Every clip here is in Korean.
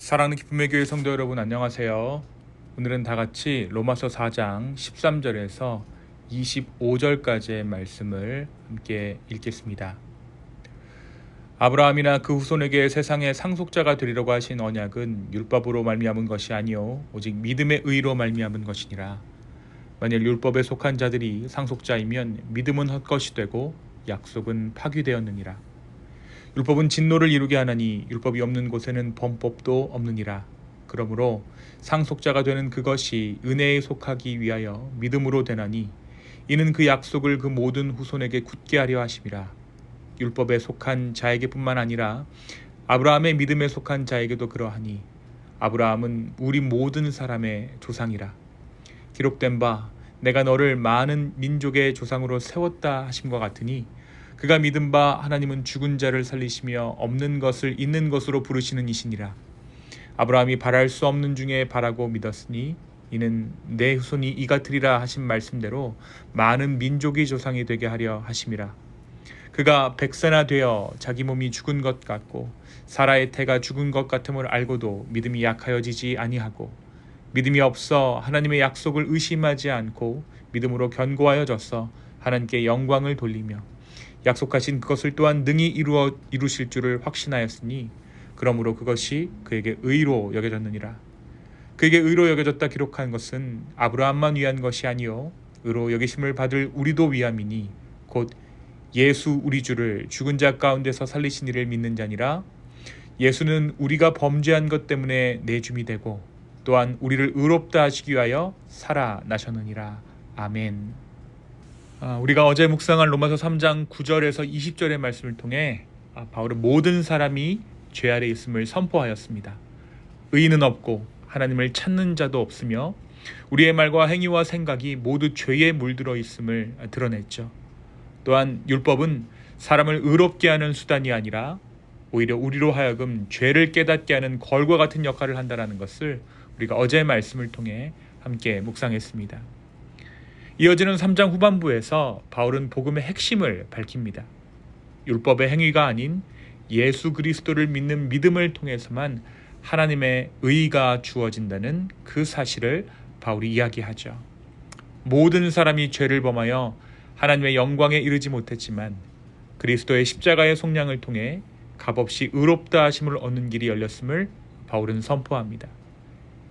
사랑하는 기쁨의 교회 성도 여러분, 안녕하세요. 오늘은 다 같이 로마서 4장 13절에서 25절까지의 말씀을 함께 읽겠습니다. 아브라함이나 그 후손에게 세상의 상속자가 되리라고 하신 언약은 율법으로 말미암은 것이 아니요 오직 믿음의 의로 말미암은 것이니라. 만일 율법에 속한 자들이 상속자이면 믿음은 헛것이 되고 약속은 파기되었느니라. 율법은 진노를 이루게 하나니 율법이 없는 곳에는 범법도 없느니라. 그러므로 상속자가 되는 그것이 은혜에 속하기 위하여 믿음으로 되나니 이는 그 약속을 그 모든 후손에게 굳게 하려 하심이라. 율법에 속한 자에게뿐만 아니라 아브라함의 믿음에 속한 자에게도 그러하니 아브라함은 우리 모든 사람의 조상이라. 기록된 바 내가 너를 많은 민족의 조상으로 세웠다 하심과 같으니 그가 믿은 바 하나님은 죽은 자를 살리시며 없는 것을 있는 것으로 부르시는 이시니라. 아브라함이 바랄 수 없는 중에 바라고 믿었으니 이는 내 후손이 이같으리라 하신 말씀대로 많은 민족의 조상이 되게 하려 하심이라. 그가 백세나 되어 자기 몸이 죽은 것 같고 사라의 태가 죽은 것 같음을 알고도 믿음이 약하여지지 아니하고 믿음이 없어 하나님의 약속을 의심하지 않고 믿음으로 견고하여져서 하나님께 영광을 돌리며 약속하신 그것을 또한 능히 이루실 줄을 확신하였으니 그러므로 그것이 그에게 의로 여겨졌느니라. 그에게 의로 여겨졌다 기록한 것은 아브라함만 위한 것이 아니요 의로 여기심을 받을 우리도 위함이니 곧 예수 우리 주를 죽은 자 가운데서 살리신 이를 믿는 자니라. 예수는 우리가 범죄한 것 때문에 내줌이 되고 또한 우리를 의롭다 하시기 위하여 살아나셨느니라. 아멘. 우리가 어제 묵상한 로마서 3장 9절에서 20절의 말씀을 통해 바울은 모든 사람이 죄 아래 있음을 선포하였습니다. 의인은 없고 하나님을 찾는 자도 없으며 우리의 말과 행위와 생각이 모두 죄에 물들어 있음을 드러냈죠. 또한 율법은 사람을 의롭게 하는 수단이 아니라 오히려 우리로 하여금 죄를 깨닫게 하는 걸과 같은 역할을 한다는 것을 우리가 어제의 말씀을 통해 함께 묵상했습니다. 이어지는 3장 후반부에서 바울은 복음의 핵심을 밝힙니다. 율법의 행위가 아닌 예수 그리스도를 믿는 믿음을 통해서만 하나님의 의가 주어진다는 그 사실을 바울이 이야기하죠. 모든 사람이 죄를 범하여 하나님의 영광에 이르지 못했지만 그리스도의 십자가의 속량을 통해 값없이 의롭다 하심을 얻는 길이 열렸음을 바울은 선포합니다.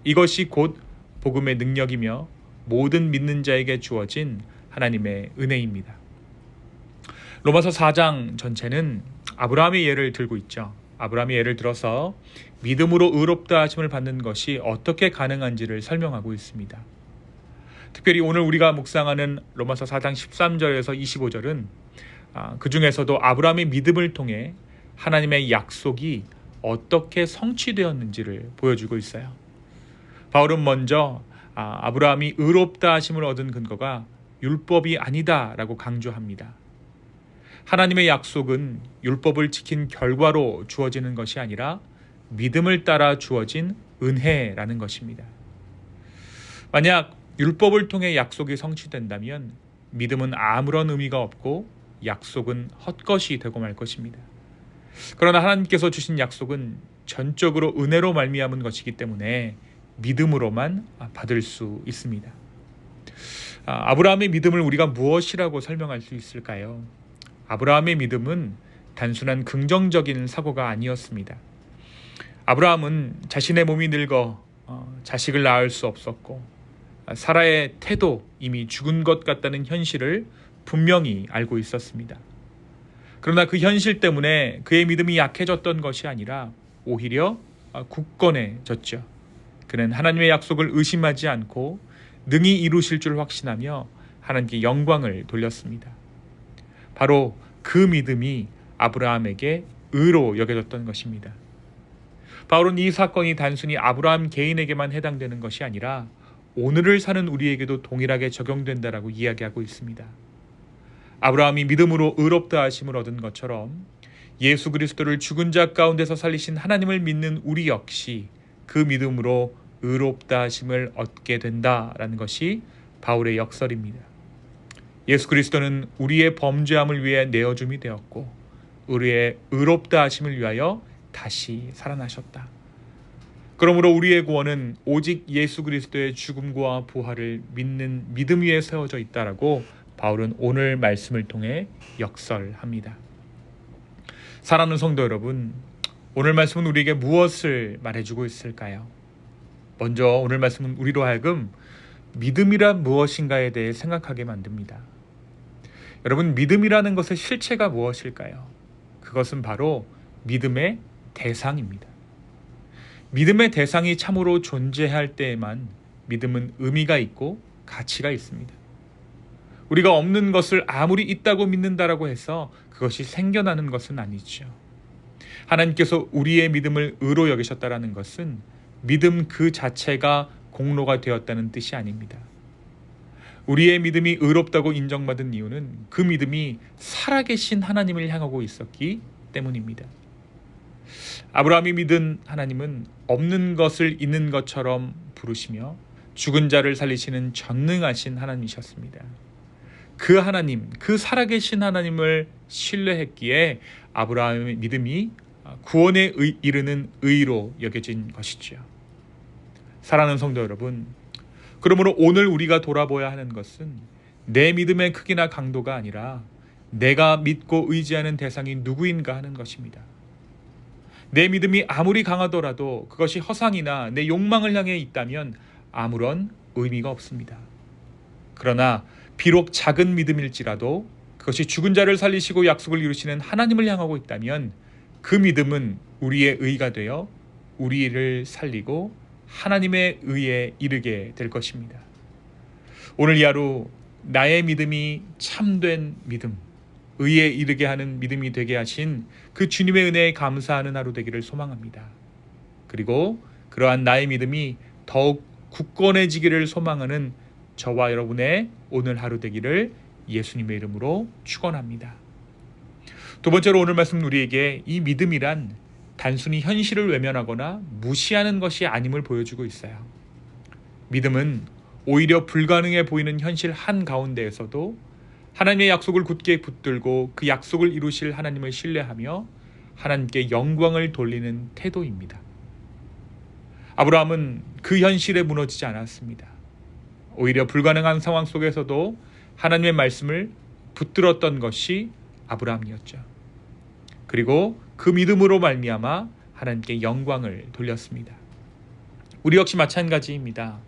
이것이 곧 복음의 능력이며 모든 믿는 자에게 주어진 하나님의 은혜입니다. 로마서 4장 전체는 아브라함의 예를 들고 있죠. 아브라함의 예를 들어서 믿음으로 의롭다 하심을 받는 것이 어떻게 가능한지를 설명하고 있습니다. 특별히 오늘 우리가 묵상하는 로마서 4장 13절에서 25절은 그 중에서도 아브라함의 믿음을 통해 하나님의 약속이 어떻게 성취되었는지를 보여주고 있어요. 바울은 먼저 아브라함이 의롭다 하심을 얻은 근거가 율법이 아니다라고 강조합니다. 하나님의 약속은 율법을 지킨 결과로 주어지는 것이 아니라 믿음을 따라 주어진 은혜라는 것입니다. 만약 율법을 통해 약속이 성취된다면 믿음은 아무런 의미가 없고 약속은 헛것이 되고 말 것입니다. 그러나 하나님께서 주신 약속은 전적으로 은혜로 말미암은 것이기 때문에 믿음으로만 받을 수 있습니다. 아브라함의 믿음을 우리가 무엇이라고 설명할 수 있을까요? 아브라함의 믿음은 단순한 긍정적인 사고가 아니었습니다. 아브라함은 자신의 몸이 늙어 자식을 낳을 수 없었고 사라의 태도 이미 죽은 것 같다는 현실을 분명히 알고 있었습니다. 그러나 그 현실 때문에 그의 믿음이 약해졌던 것이 아니라 오히려 굳건해졌죠. 그는 하나님의 약속을 의심하지 않고 능히 이루실 줄 확신하며 하나님께 영광을 돌렸습니다. 바로 그 믿음이 아브라함에게 의로 여겨졌던 것입니다. 바울은 이 사건이 단순히 아브라함 개인에게만 해당되는 것이 아니라 오늘을 사는 우리에게도 동일하게 적용된다라고 이야기하고 있습니다. 아브라함이 믿음으로 의롭다 하심을 얻은 것처럼 예수 그리스도를 죽은 자 가운데서 살리신 하나님을 믿는 우리 역시 그 믿음으로 의롭다 하심을 얻게 된다라는 것이 바울의 역설입니다. 예수 그리스도는 우리의 범죄함을 위해 내어줌이 되었고 우리의 의롭다 하심을 위하여 다시 살아나셨다. 그러므로 우리의 구원은 오직 예수 그리스도의 죽음과 부활을 믿는 믿음 위에 세워져 있다라고 바울은 오늘 말씀을 통해 역설합니다. 사랑하는 성도 여러분, 오늘 말씀은 우리에게 무엇을 말해주고 있을까요? 먼저 오늘 말씀은 우리로 하여금 믿음이란 무엇인가에 대해 생각하게 만듭니다. 여러분, 믿음이라는 것의 실체가 무엇일까요? 그것은 바로 믿음의 대상입니다. 믿음의 대상이 참으로 존재할 때에만 믿음은 의미가 있고 가치가 있습니다. 우리가 없는 것을 아무리 있다고 믿는다라고 해서 그것이 생겨나는 것은 아니죠. 하나님께서 우리의 믿음을 의로 여기셨다라는 것은 믿음 그 자체가 공로가 되었다는 뜻이 아닙니다. 우리의 믿음이 의롭다고 인정받은 이유는 그 믿음이 살아계신 하나님을 향하고 있었기 때문입니다. 아브라함이 믿은 하나님은 없는 것을 있는 것처럼 부르시며 죽은 자를 살리시는 전능하신 하나님이셨습니다. 그 하나님, 그 살아계신 하나님을 신뢰했기에 아브라함의 믿음이 구원에 이르는 의로 여겨진 것이죠. 사랑하는 성도 여러분, 그러므로 오늘 우리가 돌아보아야 하는 것은 내 믿음의 크기나 강도가 아니라 내가 믿고 의지하는 대상이 누구인가 하는 것입니다. 내 믿음이 아무리 강하더라도 그것이 허상이나 내 욕망을 향해 있다면 아무런 의미가 없습니다. 그러나 비록 작은 믿음일지라도 그것이 죽은 자를 살리시고 약속을 이루시는 하나님을 향하고 있다면 그 믿음은 우리의 의가 되어 우리를 살리고 하나님의 의에 이르게 될 것입니다. 오늘 이 하루 나의 믿음이 참된 믿음, 의에 이르게 하는 믿음이 되게 하신 그 주님의 은혜에 감사하는 하루 되기를 소망합니다. 그리고 그러한 나의 믿음이 더욱 굳건해지기를 소망하는 저와 여러분의 오늘 하루 되기를 예수님의 이름으로 축원합니다. 두 번째로 오늘 말씀은 우리에게 이 믿음이란 단순히 현실을 외면하거나 무시하는 것이 아님을 보여주고 있어요. 믿음은 오히려 불가능해 보이는 현실 한가운데에서도 하나님의 약속을 굳게 붙들고 그 약속을 이루실 하나님을 신뢰하며 하나님께 영광을 돌리는 태도입니다. 아브라함은 그 현실에 무너지지 않았습니다. 오히려 불가능한 상황 속에서도 하나님의 말씀을 붙들었던 것이 아브라함이었죠. 그리고 그 믿음으로 말미암아 하나님께 영광을 돌렸습니다. 우리 역시 마찬가지입니다.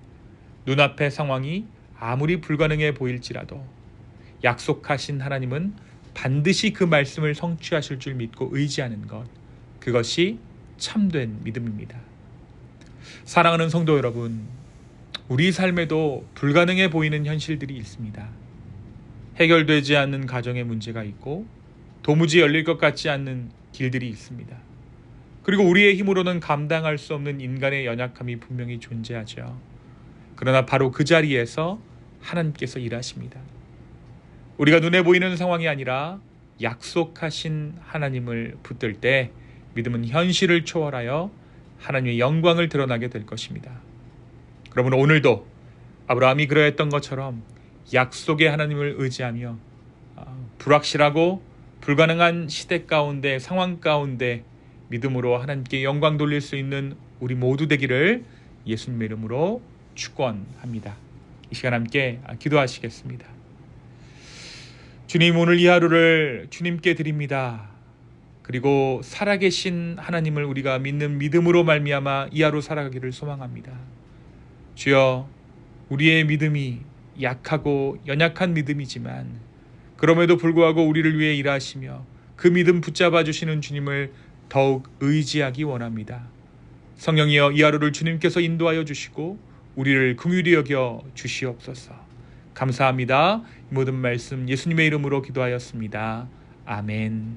눈앞의 상황이 아무리 불가능해 보일지라도 약속하신 하나님은 반드시 그 말씀을 성취하실 줄 믿고 의지하는 것, 그것이 참된 믿음입니다. 사랑하는 성도 여러분, 우리 삶에도 불가능해 보이는 현실들이 있습니다. 해결되지 않는 가정의 문제가 있고 도무지 열릴 것 같지 않는 길들이 있습니다. 그리고 우리의 힘으로는 감당할 수 없는 인간의 연약함이 분명히 존재하죠. 그러나 바로 그 자리에서 하나님께서 일하십니다. 우리가 눈에 보이는 상황이 아니라 약속하신 하나님을 붙들 때 믿음은 현실을 초월하여 하나님의 영광을 드러나게 될 것입니다. 그러므로 오늘도 아브라함이 그러했던 것처럼 약속의 하나님을 의지하며 불확실하고 불가능한 시대 가운데, 상황 가운데 믿음으로 하나님께 영광 돌릴 수 있는 우리 모두 되기를 예수님의 이름으로 축원합니다. 이 시간 함께 기도하시겠습니다. 주님, 오늘 이 하루를 주님께 드립니다. 그리고 살아계신 하나님을 우리가 믿는 믿음으로 말미암아 이 하루 살아가기를 소망합니다. 주여, 우리의 믿음이 약하고 연약한 믿음이지만 그럼에도 불구하고 우리를 위해 일하시며 그 믿음 붙잡아 주시는 주님을 더욱 의지하기 원합니다. 성령이여, 이 하루를 주님께서 인도하여 주시고 우리를 긍휼히 여겨 주시옵소서. 감사합니다. 이 모든 말씀 예수님의 이름으로 기도하였습니다. 아멘.